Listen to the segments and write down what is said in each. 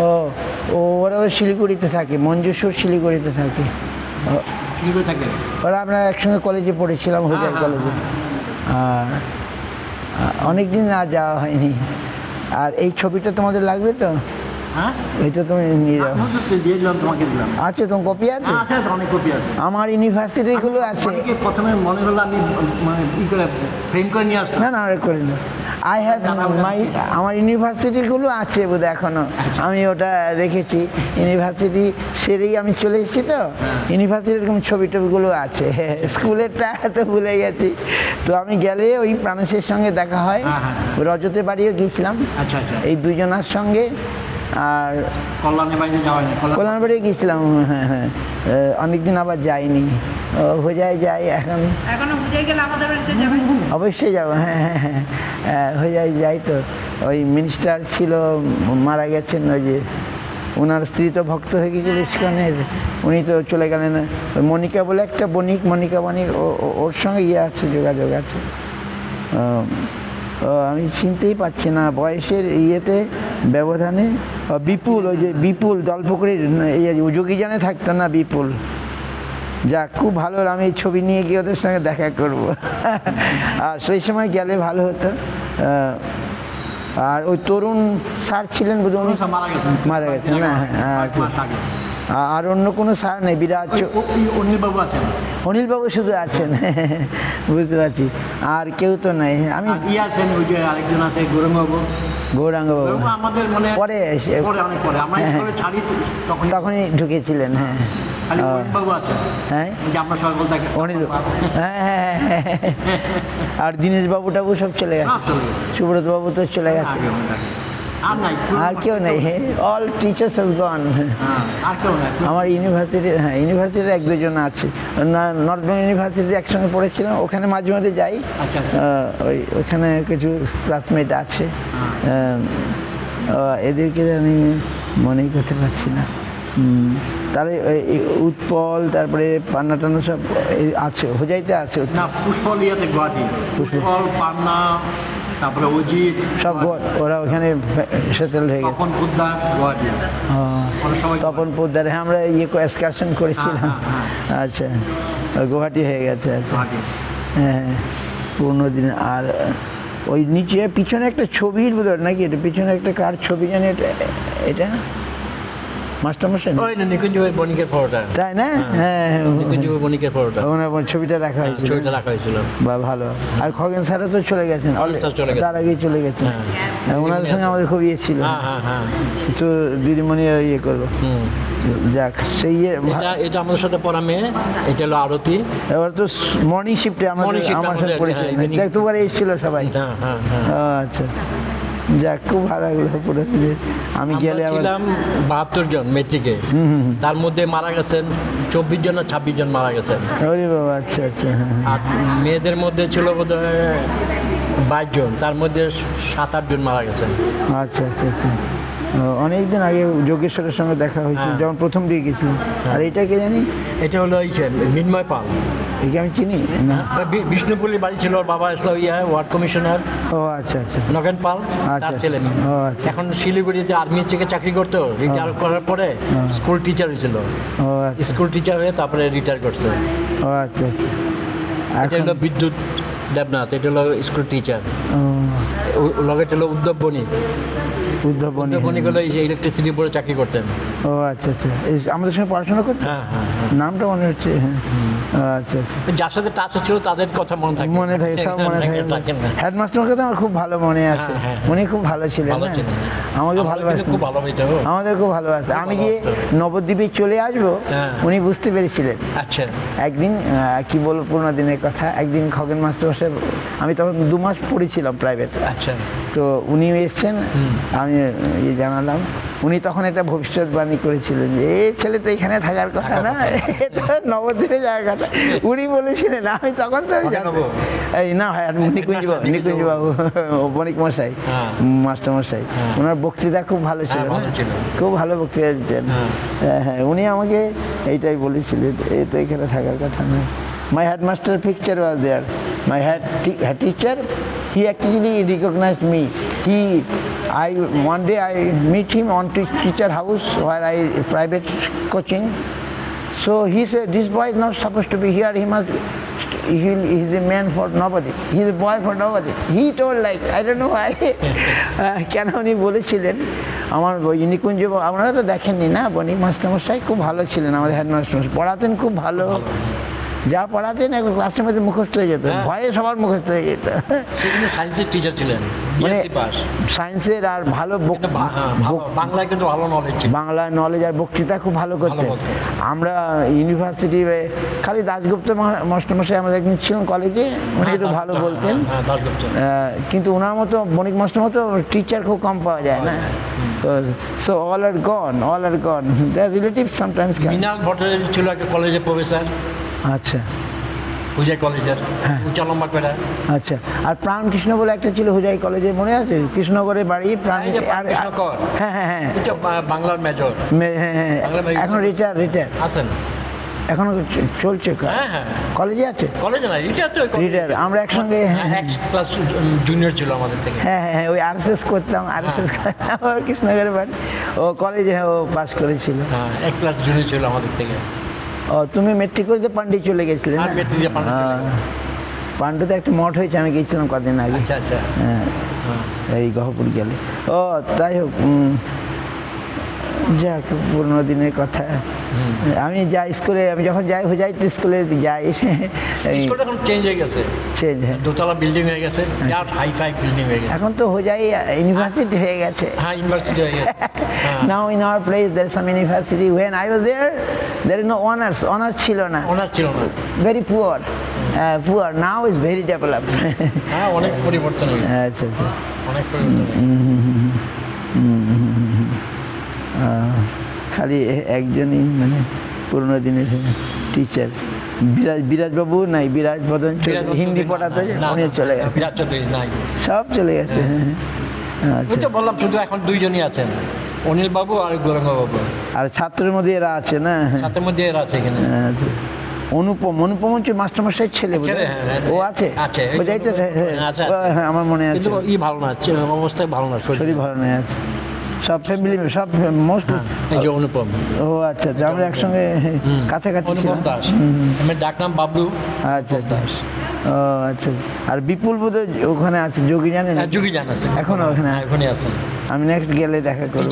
ও ওরা শিলিগুড়িতে থাকে, মঞ্জুসুর শিলিগুড়িতে থাকে। শিলিগুড়ি থাকে ওরা আমরা একসঙ্গে কলেজে পড়েছিলাম, হোজাই কলেজে। আর অনেক দিন আর যাওয়া হয়নি। আর এই ছবিটা তোমাদের লাগবে তো? হ্যাঁ, এটা তুমি নিয়ে যাও। দিয়ে দিলাম, তোমাকে দিলাম। আছে তোমার কপি আছে? আছে, অনেক কপি আছে। আমার ইউনিভার্সিটিগুলো আছে। প্রথমে মনে হলো আমি মানে ই করে ফ্রেম করে নিয়ে আসলাম। না করি না। আই হ্যাভ আমার ইউনিভার্সিটিগুলো আছে বোধহয় এখনো। আমি ওটা রেখেছি, ইউনিভার্সিটি সেরেই আমি চলে এসেছি তো। ইউনিভার্সিটির এরকম ছবি টবিগুলো আছে। স্কুলেরটা তো ভুলে গেছি। তো আমি গেলে ওই প্রাণেশের সঙ্গে দেখা হয়, রজতের বাড়িও গিয়েছিলাম। আচ্ছা, এই দুজনার সঙ্গে। আর কল্যাণের বাড়ি যাওয়া হয় না? কল্যাণ বাড়ি গিয়েছিলাম, হ্যাঁ। অনেকদিন আবার যাইনি। হোজাই যাই এখনো হোজাই গেলে আমাদের বাড়িতে যাবেন? অবশ্যই যাবো, হ্যাঁ। হোজাই যাই তো। ওই মিনিস্টার ছিল, মারা গেছেন, ওই যে ওনার স্ত্রী তো ভক্ত হয়ে গিয়েছিল ইস্কনের, উনি তো চলে গেলেন। ওই মনিকা বলে একটা মনিকা বণিক, ওর সঙ্গে আছে, যোগাযোগ আছে। আমি চিনতেই পারছি না বয়সের ইয়েতে ব্যবধানে। বিপুল, ওই যে বিপুল দলপুকুরের যোগীজানে থাকতো না, বিপুল। যাক, খুব ভালো। আমি এই ছবি নিয়ে গিয়ে ওদের সঙ্গে দেখা করব। আর সেই সময় গেলে ভালো হতো। আর ওই তরুণ স্যার ছিলেন বোধহয়, উনি মারা গেছেন না? হ্যাঁ। আর অন্য কোনো স্যার নেই? বিরাট অনিলবাবু আছেন। অনিলবাবু শুধু আছেন, বুঝতে পারছি। আর কেউ তো নাই। আমি আছেন, ওই যে আরেকজন আছে গৌরাঙ্গবাবু, আমাদের মনে পরে অনেক পরে আমরা স্কুলে ছাড়ি তখনই ঢুকেছিলেন। হ্যাঁ, অনিলবাবু আছেন। হ্যাঁ, আমরা সকল তাকে অনিল, হ্যাঁ। আর দীনেশ বাবু টাবু সব চলে গেছে, সুব্রত বাবু তো চলে গেছে। আর কেউ নেই। All teachers has gone. আমার ইউনিভার্সিটির এক দুজন আছে। নর্থ বেঙ্গল ইউনিভার্সিটি একসঙ্গে পড়েছিলাম, ওখানে মাঝে মাঝে যাই। ওইখানে কিছু ক্লাসমেট আছে। এদেরকে আমি মনেই করতে পারছি না। তাহলে উৎপল, তারপরে পান্না টান্না সব আছে, হোজাইতে আছে। না, পুষ্পল ইয়াতে গুয়াহাটি, পুষ্পল, পান্না, তারপরে অজিত সব ওরা ওখানে সেটেল হয়ে গেছে। তপন পোদ্দার গুয়াহাটি। তপন পোদ্দার, হ্যাঁ, আমরা এক্সকারশন করেছিলাম। আচ্ছা, গুয়াহাটি হয়ে গেছে। আচ্ছা, হ্যাঁ, পুরোনো দিন। আর ওই নিচে পিছনে একটা ছবির বোধহয় নাকি, এটা পিছনে একটা কার ছবি জানি, এটা মাস্টারমশাই নিকুঞ্জ বণিকের পরোটা, তাই না? হ্যাঁ, নিকুঞ্জ বণিকের পরোটা, ওনার ছবিটা রাখা হয়েছিল। বা ভালো। আর খগেন স্যারও তো চলে গেছেন, তার আগেই চলে গেছেন। ওনাদের সঙ্গে আমাদের খুব ইয়ে ছিল, কিছু দিদিমণি ইয়ে করলো। যাক, সেই এটা আমাদের সাথে পড়া মেয়ে, এটা হলো আরতি। এবার তো মর্নিং শিফটে আমার সাথে পরিচয়, দুবার এসেছিল সবাই। আচ্ছা, যাক, খুব ভালো লাগলো পুরো। আমি গেলে ছিলাম 72 জন মেট্রিকে, তার মধ্যে মারা গেছেন 24 জন না 26 জন মারা গেছেন। আচ্ছা। আর মেয়েদের মধ্যে ছিল বোধহয় 22 জন, তার মধ্যে 7-8 জন মারা গেছেন। আচ্ছা। অনেকদিন আগে যোগেশ্বরের সঙ্গে দেখা হয়েছিল, যখন প্রথম দিকে গেছি। আর এটা কে জানি? এটা হলো মিন্ময় পাল। একে আমি চিনি না। বিষ্ণুপুরের বাড়ি ছিল, ওর বাবা আসলো ওয়ার্ড কমিশনার। আচ্ছা। নগেন পাল তার ছেলে। এখন শিলিগুড়িতে আর্মি থেকে চাকরি করতো, রিটায়ার করার পরে স্কুল টিচার হয়েছিল। স্কুল টিচার হয়ে তারপরে রিটায়ার করছে। আচ্ছা। এটা হলো বিদ্যুৎ দেবনাথ, এটা হলো স্কুল টিচার। লগেটা হলো উদ্ধব বণিক হলো ইলেকট্রিসিটি বোর্ডে চাকরি করতেন। আচ্ছা। আমাদের সঙ্গে পড়াশোনা করতেন? হ্যাঁ, নামটা মনে হচ্ছে। আচ্ছা। যার সাথে টাচে ছিল তাদের কথা মনে থাকে, সব মনে থাকে। হেডমাস্টারের কথা আমার খুব ভালো মনে আছে। উনি খুব ভালো ছিলেন, আমাকে ভালোবাসতেন, আমাদের খুব ভালোবাসতেন। আমি যে নবদ্বীপে চলে আসবো, উনি বুঝতে পেরেছিলেন। আচ্ছা, একদিন কি বলবো, পুরোনো দিনের কথা, একদিন খগেন মাস্টার বসে, আমি তখন 2 মাস পড়েছিলাম প্রাইভেট। আচ্ছা, তো উনি এসছেন, আমি জানালাম। উনি তখন একটা ভবিষ্যৎবাণী করেছিলেন যে এই ছেলে তো এখানে থাকার কথা না, নবদ্বীপে যাওয়ার কথা। উনি বলেছিলেন, আমি তখন তো জানবো এই না, নিকুঞ্জ বাবু বণিক মশাই, মাস্টার মশাই। ওনার বক্তৃতা খুব ভালো ছিল, খুব ভালো বক্তৃতা দিতেন। হ্যাঁ, উনি আমাকে এইটাই বলেছিলেন, এই তো এখানে থাকার কথা না। My headmaster picture was there. My head teacher, he actually recognized me. one day I meet him on teacher house where I private coaching. So he said, this boy is not supposed to be here. He's a man for nobody. He's a boy for nobody. He told like, I don't know why. কেন উনি বলেছিলেন আমার নিকুঞ্জ, আপনারা তো দেখেননি না, বণিক মাস্টারমশাই খুব ভালো ছিলেন, আমাদের হেডমাস্টারমশাই পড়াতেন খুব ভালো, যা পড়াতেন একবার ক্লাসের মধ্যে মুখস্থ হয়ে যেত, ভয়ে সবার মুখস্থ হয়ে যেত। সেখানে সায়েন্সের টিচার ছিলেন, বিএসসি পাস, সায়েন্সের আর ভালো বাংলায় কিন্তু ভালো নলেজ ছিল, বাংলা নলেজ আর বক্তৃতা খুব ভালো করতেন। আমরা ইউনিভার্সিটি খালি দাশগুপ্ত মাস্টারমশাই আমাদের একদিন ছিলেন কলেজে, উনি একটু ভালো বলতেন, কিন্তু ওনার মতো বণিক মাস্টার মতো টিচার খুব কম পাওয়া যায় না। So all are gone. Their relatives sometimes come. Mrinal Bhattacharya ছিল একটা কলেজের প্রফেসর, আচ্ছা হুজাই কলেজের, উঁচা লম্বা করে। আচ্ছা, আর প্রাণকৃষ্ণ বলে একটা ছিল হুজাই কলেজে, মনে আছে? কৃষ্ণগড়ে বাড়ি, প্রাণ, হ্যাঁ হ্যাঁ হ্যাঁ, বাংলার মেজর, এখন রিটায়ার আছেন, এখনো চলছে, কলেজে আছে, কলেজে না রিটায়ার। আমরা একসঙ্গে ক্লাস জুনিয়র ছিল আমাদের থেকে, হ্যাঁ ওই আরএসএস করতাম, কৃষ্ণগড়ের বাড়ি, ও কলেজে ও পাস করেছিল, এক ক্লাস জুনিয়র ছিল আমাদের থেকে। ও তুমি মেট্রিক করতে পান্ডি চলে গেছিলে? পান্ডুতে একটা মঠ হয়েছে, আমি গেছিলাম কদিন আগে। আচ্ছা, হ্যাঁ এই গহপুর গেলে। ও তাই হোক, যাক পুরোনো দিনের কথা। আমি যাই স্কুলে, আমি যখন যাই হুজাইতে স্কুলে যাই, স্কুলটা এখন চেঞ্জ হয়ে গেছে, দোতলা বিল্ডিং হয়ে গেছে, হাই-ফাই বিল্ডিং হয়ে গেছে। এখন তো হুজাই ইউনিভার্সিটি হয়ে গেছে। হ্যাঁ, ইউনিভার্সিটি হয়ে গেছে। Now in our place there is some university. When I was there is no honors ছিল না, very poor. Now is very developed. হ্যাঁ, অনেক পরিবর্তন হয়েছে। আচ্ছা, অনেক পরিবর্তন হয়েছে। খালি একজনই মানে পুরোনো দিনের টিচার, বিরাজবাবু নাই, বিরাজ বদন হিন্দি পড়াতে, উনি চলে গেছে, বিরাজ চৌধুরী নাই, সব চলে গেছে। তো বললাম শুধু এখন দুইজনই আছেন, অনিল বাবু আর গৌরাঙ্গ বাবু। আর ছাত্রের মধ্যে এরা আছে না? ছাত্রের মধ্যে এরা আছে এখানে। অনুপম হচ্ছে মাস্টারমশাই ছেলে, ও আছে, আমার মনে আছে। ভালো না, অবস্থায় ভালো না, শরীর ভালো না আছে, সব ফ্যামিলি সব মোস্ট। অনুপম, ও আচ্ছা, আমরা একসঙ্গে কাছাকাছি ছিলাম। আমার ডাকনাম বাবলু। আচ্ছা দাস, ও আচ্ছা। আর বিপুল বোধহয় ওখানে আছে, যোগী জানেন? যোগী জান আছে, এখনো ওখানে আছেন। আমি নেক্সট গেলে দেখা করব।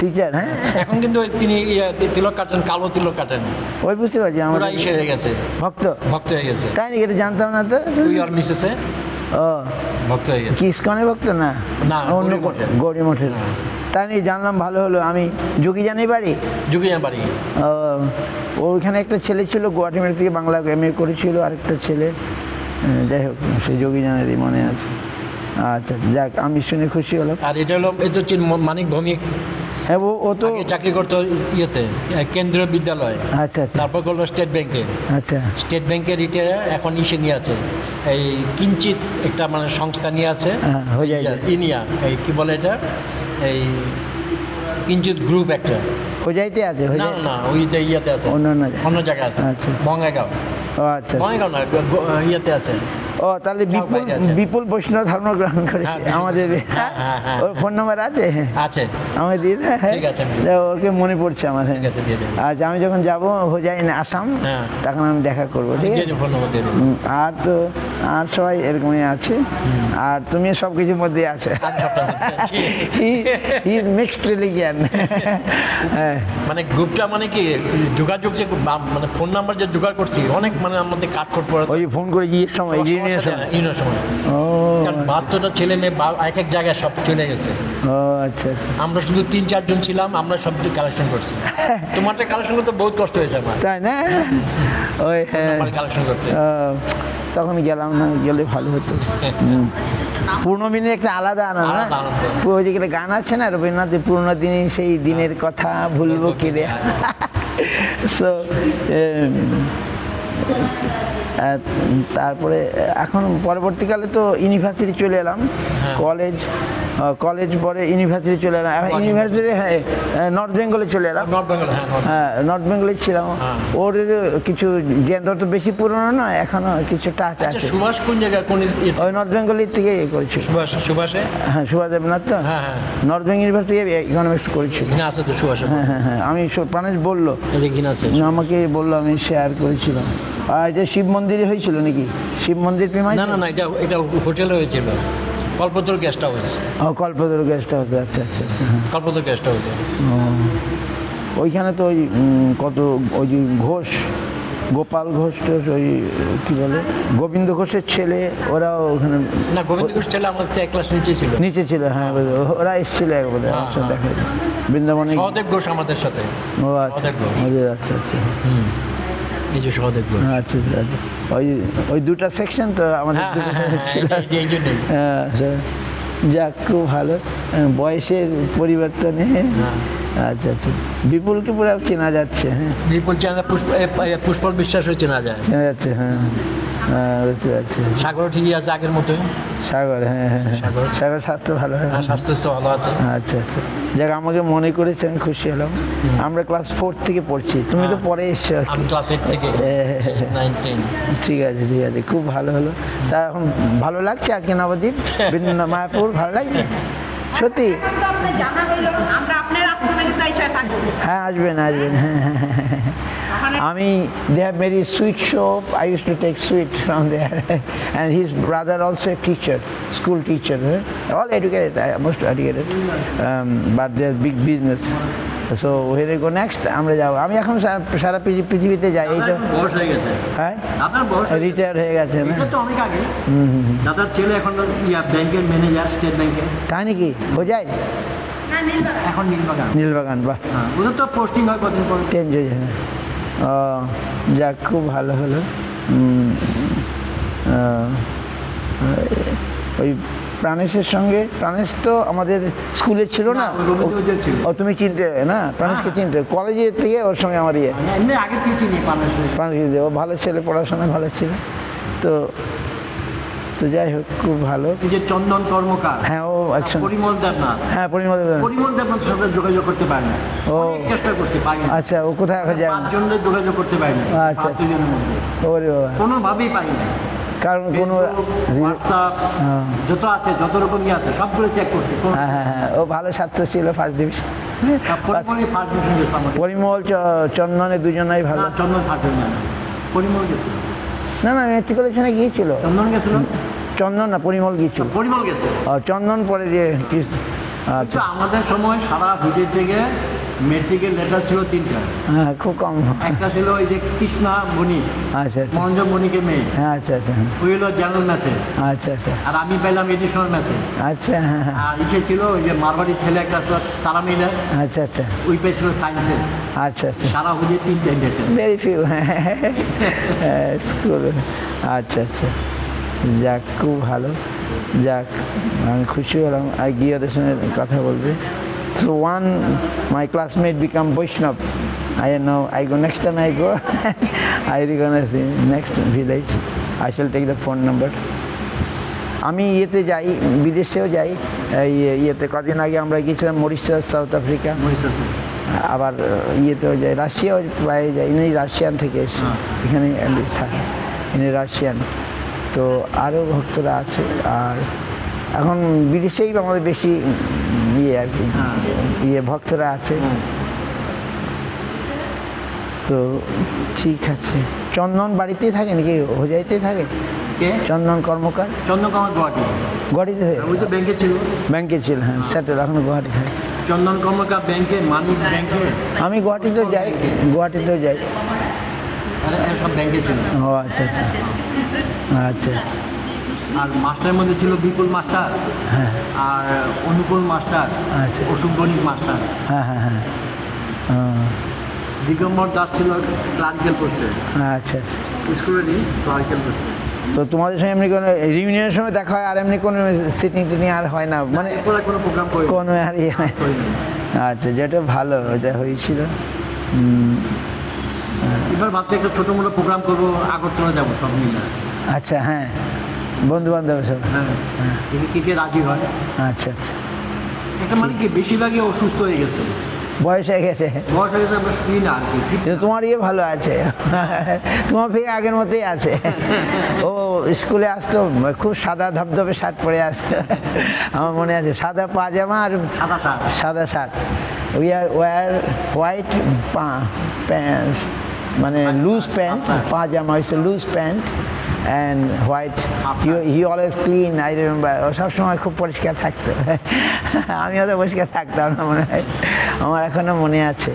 টিচার, হ্যাঁ, এখন কিন্তু তিনি তিলক কাটেন, কালো তিলক কাটেন, ওই বুঝতে পারছি, আমার ইসে হয়ে গেছে, ভক্ত হয়ে গেছে। তাই নাকি? এটা জানতাম না তো। আর মিসেসে ভক্ত হয়ে গেছে। কি ইস্কনে ভক্ত? না, অন্য গৌরী মঠের। তাই নাকি? জানলাম, ভালো হলো। আমি যোগী জানি বাড়ি, ওইখানে একটা ছেলে ছিল গুয়াহাটি মেডিকেল থেকে বাংলা এমএ করেছিল, আরেকটা ছেলে, যাই হোক সেই যোগী জানেরই মনে আছে। আচ্ছা, যাক, আমি শুনে খুশি হলাম। আর এটা হলো মানিক ভৌমিক। হ্যাঁ, ও তো চাকরি করতো ইয়েতে, কেন্দ্রীয় বিদ্যালয়। আচ্ছা, তারপর করলো স্টেট ব্যাংকে। আচ্ছা, স্টেট ব্যাংকে রিটায়ার, এখন ইসে নিয়ে আছে, এই কিঞ্চিত একটা মানে সংস্থা নিয়ে আছে, ইনিয়া, এই কি বলে এটা, এই কিঞ্চিত গ্রুপ একটা হোজাইতে আছে। না, ওইটা ইয়াতে আছে, অন্য জায়গায় আছে, বঙ্গাইগাঁও। ও আচ্ছা, বঙ্গাইগাঁও না, ইয়েতে আছে। ও তাহলে বিপুল বৈষ্ণব ধর্ম গ্রহণ করেছে আমাদের। ওর ফোন নাম্বার আছে? আমাকে দিয়ে দেয়, ওকে মনে পড়ছে আমার। আচ্ছা, আমি যখন যাবো হোজাই আসাম, তখন আমি দেখা করবো, ঠিক আছে? আর তো আর সবাই এরকমই আছে, আর তুমি সব কিছুর মধ্যে আছে। He is mixed religion. মানে গ্রুপটা মানে কি যোগাযোগ, যে মানে ফোন নাম্বার যে জোগাড় করছি, অনেক মানে আমাদের কাট করতে পারে। ওই ফোন করে গিয়ে সময় সময়, কারণ 72টা ছেলে মেয়ে এক এক জায়গায় সব চলে গেছে। আচ্ছা, আমরা শুধু 3-4 জন ছিলাম, আমরা সব কালেকশন করছি। তোমারটা কালেকশন করতে বহুত কষ্ট হয়েছে আমার, তাই না? ওই কালেকশন করতে তখন গেলাম না, গেলে ভালো হতো। পুরনো দিনের একটা আলাদা আনন্দ। ওই যে গান আছে না রবীন্দ্রনাথের, পুরনো দিনে সেই দিনের কথা ভুলবো কি রে। সো তারপরে এখন পরবর্তীকালে তো ইউনিভার্সিটি চলে এলাম, কলেজ কলেজ পরে ইউনিভার্সিটি চলে এলাম, এখন ইউনিভার্সিটি হ্যাঁ নর্থ বেঙ্গলে চলে এলাম। নর্থ বেঙ্গল, হ্যাঁ North হ্যাঁ নর্থ বেঙ্গলে ছিলাম। হ্যাঁ। ওর কিছু জ্ঞান তো বেশি পুরনো নয়, এখনো কিছু টাচ আচ্ছা, আছে। সুভাষ কোন জায়গায়, কোন ওই নর্থ বেঙ্গলের থেকে করেছিল। সুভাষে? হ্যাঁ সুভাষ দেবনাথ তো হ্যাঁ হ্যাঁ, নর্থ বেঙ্গল ইউনিভার্সিটি ইকোনমিক্স করেছিল। ঘিনা আছে তো সুভাষে। হ্যাঁ আমি প্রাণেশ বললো, এই যে ঘিনা আছে। আমাকে বললো, আমি শেয়ার করেছিলাম। আর যে শিব মন্দিরে হয়েছিল নাকি, শিব মন্দির প্রেমাই? না না না, এটা হোটেলে হয়েছিল, কল্পতরু গেস্ট হাউস। ও কল্পতরু গেস্ট হাউস, আচ্ছা আচ্ছা আচ্ছা, হ্যাঁ। কল্পতরু গেস্ট হাউসে। ওইখানে তো ওই কত ওই যে ঘোষ, গোপাল ঘোষ তো ওই কী বলে গোবিন্দ ঘোষের ছেলে, ওরাও ওখানে না, গোবিন্দ ঘোষ ছেলে আমার এক ক্লাস নিচে ছিল। নিচে ছিল, হ্যাঁ ওরা এসেছিল একবারে আমার সাথে দেখা যায়। বৃন্দাবনে। সহদেব ঘোষ আমাদের সাথে। ও আচ্ছা সহদেব ঘোষ। আচ্ছা আচ্ছা এই যে সহদেব ঘোষ। আচ্ছা আচ্ছা, ওই দুটা সেকশন তো আমাদের হ্যাঁ দুটো হ্যাঁ হ্যাঁ, ছিল। এই জন্যই। হ্যাঁ, যাক খুব ভালো, বয়সের পরিবর্তনে। আচ্ছা আচ্ছা, বিপুলকে পুরো চেনা যাচ্ছে। হ্যাঁ বিপুল চাঁদা, পুষ্পল বিশ্বাস হয়ে চেনা যায়। চেনা যাচ্ছে, হ্যাঁ হ্যাঁ বুঝতে পারছি। সাগর ঠিকই আছে আগের মতোই। সাগর, হ্যাঁ হ্যাঁ হ্যাঁ, সাগর। সাগর স্বাস্থ্য ভালো। হ্যাঁ, স্বাস্থ্য তো ভালো আছে। আচ্ছা আচ্ছা, যাক আমাকে মনে করেছে, আমি খুশি হলাম। আমরা ক্লাস 4 থেকে পড়ছি, তুমি তো পরে এসছো আর কি। আমি ক্লাস 8 থেকে 9 10। ঠিক আছে ঠিক আছে, খুব ভালো হলো। তা এখন ভালো লাগছে আজকে নবদ্বীপ, মায়াপুর ভালো লাগছে সত্যি? এখন তো আপনার জানা হলো, আমরা আপনার আশ্রমে কিন্তু এসে থাকবো। হ্যাঁ আসবেন আসবেন, হ্যাঁ হ্যাঁ হ্যাঁ, হ্যাঁ। আমি they have very sweet shop. I used to take sweet from there. And his brother also a teacher, school teacher. All educated, most educated. But they're big business. So where we go next? আমরা যাবো। আমি এখন সারা পৃথিবীতে যাই, এই তো। বয়স হয়ে গেছে, হ্যাঁ আপনার বয়স রিটায়ার হয়ে গেছে না? এটা তো অনেক আগে। দাদার ছেলে এখন ব্যাংকের ম্যানেজার, স্টেট ব্যাংকে। তাই নাকি? ও যায় না নীলবাগান। এখন নীলবাগান। নীলবাগান, বাহ, হ্যাঁ, ওদের তো পোস্টিং হয় কদিন পর। চেঞ্জ হয়ে যায়। ও যাক খুব ভালো হলো। ওই প্রাণেশের সঙ্গে, প্রাণেশ তো আমাদের স্কুলে ছিল না? না, ওই রবীন্দ্রদের ছিল। ও তুমি চিনতে না প্রাণেশকে? হ্যাঁ। চিনতে, কলেজের থেকে ওর সঙ্গে আমার ইয়ে। এমনি আগে থেকে চিনি মানুষের। প্রাণেশ ও ভালো ছেলে, পড়াশোনা ভালো ছিল তো। তো যাই হোক খুব ভালো। এই যে চন্দন কর্মকার, হ্যাঁ ও একসঙ্গে, পরিমল দেবনাথ। হ্যাঁ পরিমল দেবনাথ। পরিমল দেবনাথের সাথে যোগাযোগ করতে পারি না, ও। অনেক চেষ্টা করছি, পাই না। আচ্ছা, ও কোথায় এখন যায় না? 5 জনের যোগাযোগ করতে পারি না, আচ্ছা। 5 জনের মধ্যে ওরে বাবা, কোনোভাবেই পাই না। কারণ কোনো হোয়াটসঅ্যাপ হ্যাঁ যত আছে, যত রকম ইয়ে আছে, সবগুলো চেক করছি। হ্যাঁ হ্যাঁ হ্যাঁ, ও ভালো ছাত্র ছিল, ফার্স্ট ডিভিশন। পরিমলই ফার্স্ট ডিভিশন গেছে আমাদের। পরিমল চন্দনে দুজনাই ভালো। না, চন্দন ফার্স্ট ডিভিশন না, পরিমল গেছিল। না না, মেট্রিকুলেশনে গিয়েছিল চন্দন গেছিল, চন্দন, না পরিমল গিয়েছিল। পরিমল গেছে। চন্দন পরে দিয়ে কিন্তু আচ্ছা, আমাদের সময় সারা ভিটের থেকে মেট্রিকের লেটার ছিল 3টা। হ্যাঁ খুব কম। একটা ছিল ওই যে কৃষ্ণা বণিক, আচ্ছা আচ্ছা, মনোরঞ্জন বণিকের মেয়ে, হ্যাঁ আচ্ছা আচ্ছা, হ্যাঁ ওই হলো জেনারেল ম্যাথে। আচ্ছা আচ্ছা আর আমি পেলাম এডিশনাল ম্যাথে। আচ্ছা, হ্যাঁ হ্যাঁ আর ইসে ছিল ওই যে মারবাড়ির ছেলে একটা ছিল তারা মিলে, আচ্ছা আচ্ছা ওই পেয়েছিল সায়েন্সে। আচ্ছা আচ্ছা, সারা হুজে 3টা লেটার। Very few school. আচ্ছা আচ্ছা, যাক খুব ভালো। যাক আমি খুশি হলাম, আর গিয়ে ওদের সঙ্গে কথা বলবে। So my classmate become Vaishnav. I know. I go next time I go. I recognize the next village. I shall take the phone number. আমি ইয়েতে যাই, বিদেশেও যাই। ইয়েতে কদিন আগে আমরা গিয়েছিলাম মরিশাস, সাউথ আফ্রিকা। মরিশাসে। আবার ইয়েতেও যাই, রাশিয়াও প্রায় যাই। ইনি রাশিয়ান থেকে এসে এখানে থাকে, ইনি রাশিয়ান। তো আরও ভক্তরা আছে। আর এখন বিদেশেই আমাদের বেশি ইয়ে আর কি, ইয়ে ভক্তরা আছে। তো ঠিক আছে। চন্দন বাড়িতেই থাকে নাকি, হোজাইতেই থাকে? কে? চন্দন কর্মকার চন্দন কর্মকার গুয়াহাটি। গুয়াহাটিতে থাকে? ওই তো ব্যাংকে ছিল। ব্যাংকে ছিল, হ্যাঁ সেটেল, এখন গুয়াহাটি থাকে। চন্দন কর্মকার ব্যাংকে, মানিক ব্যাংকে। আমি গুয়াহাটিতেও যাই, গুয়াহাটিতেও যাই। সব ব্যাংকে ছিল। ও আচ্ছা আচ্ছা আচ্ছা, আর মাস্টারের মধ্যে ছিল বিপুল মাস্টার, হ্যাঁ আর অনুকূল মাস্টার, আচ্ছা, অশোক বণিক মাস্টার। হ্যাঁ হ্যাঁ হ্যাঁ, দিগম্বর দাস ছিল ক্লারিক্যাল পোস্টে, আচ্ছা আচ্ছা। স্কুলেরই ক্লারিক্যাল পোস্টে। তো তোমাদের সঙ্গে এমনি কোনো রিউনিয়নের সময় দেখা হয়, আর এমনি কোনো সিটিং টিটিং আর হয় না মানে? এরপরে কোনো প্রোগ্রাম করি কোনো আর ইয়ে হয় না। আচ্ছা, যেটা ভালো, যা হয়েছিল। এবার ভাবছি একটা ছোটো মোটো প্রোগ্রাম করবো, আগরতলা যাবো সব মিলে। আচ্ছা, হ্যাঁ বন্ধু বান্ধব সব, হ্যাঁ, দেখি কে কে রাজি হয়। আচ্ছা আচ্ছা। একটা মানে কি বেশিরভাগই অসুস্থ হয়ে গেছে, বয়স হয়ে গেছে। বয়স হয়ে গেছে, আমরা শুনি না আর কি, ঠিক কিন্তু তোমার ইয়ে ভালো আছে, তোমার ফিরে আগের মতোই আছে। ও স্কুলে আসতো খুব সাদা ধবধবে শার্ট পরে আসতো, আমার মনে আছে, সাদা পাজামা আর সাদা শার্ট। সাদা শার্ট। ওয়ার হোয়াইট প্যান্ট, মানে লুজ প্যান্ট, পাজামা হচ্ছে loose pant and white. He always clean, I remember. ও সবসময় খুব পরিষ্কার থাকতো। আমি হয়তো পরিষ্কার থাকতাম না মনে হয়, আমার এখনো মনে আছে।